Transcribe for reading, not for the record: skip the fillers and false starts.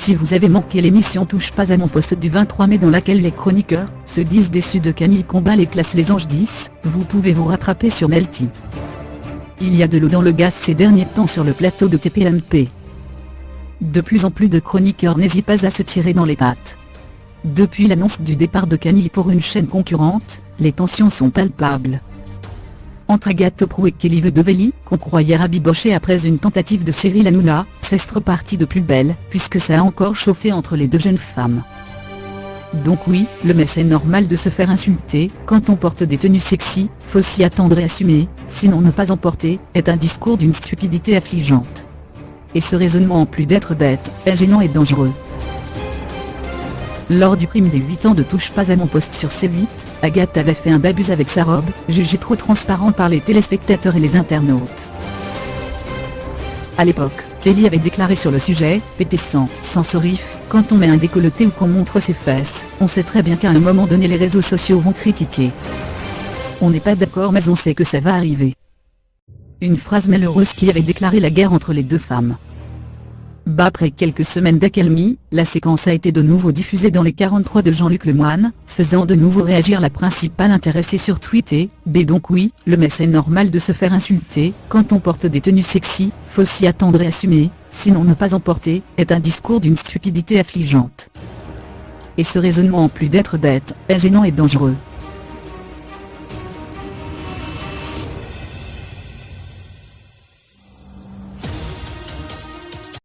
Si vous avez manqué l'émission Touche pas à mon poste du 23 mai dans laquelle les chroniqueurs se disent déçus de Camille Combal et classent les anges 10, vous pouvez vous rattraper sur Melty. Il y a de l'eau dans le gaz ces derniers temps sur le plateau de TPMP. De plus en plus de chroniqueurs n'hésitent pas à se tirer dans les pattes. Depuis l'annonce du départ de Camille pour une chaîne concurrente, les tensions sont palpables. Entre Agathe Prou et Kelly Vedevelli, qu'on croyait rabibochée après une tentative de Cyril Hanouna, c'est reparti de plus belle, puisque ça a encore chauffé entre les deux jeunes femmes. Donc oui, mais c'est normal de se faire insulter, quand on porte des tenues sexy, faut s'y attendre et assumer, sinon ne pas en porter, est un discours d'une stupidité affligeante. Et ce raisonnement en plus d'être bête, est gênant et dangereux. Lors du prime des 8 ans de Touche pas à mon poste sur C8, Agathe avait fait un babuse avec sa robe, jugée trop transparente par les téléspectateurs et les internautes. À l'époque, Kelly avait déclaré sur le sujet, pété sans sorif, quand on met un décolleté ou qu'on montre ses fesses, on sait très bien qu'à un moment donné les réseaux sociaux vont critiquer. On n'est pas d'accord mais on sait que ça va arriver. Une phrase malheureuse qui avait déclaré la guerre entre les deux femmes. Après quelques semaines d'accalmie, la séquence a été de nouveau diffusée dans les 43 de Jean-Luc Lemoyne, faisant de nouveau réagir la principale intéressée sur Twitter. Donc oui, mais c'est normal de se faire insulter, quand on porte des tenues sexy, faut s'y attendre et assumer, sinon ne pas en porter, est un discours d'une stupidité affligeante. Et ce raisonnement en plus d'être bête, est gênant et dangereux.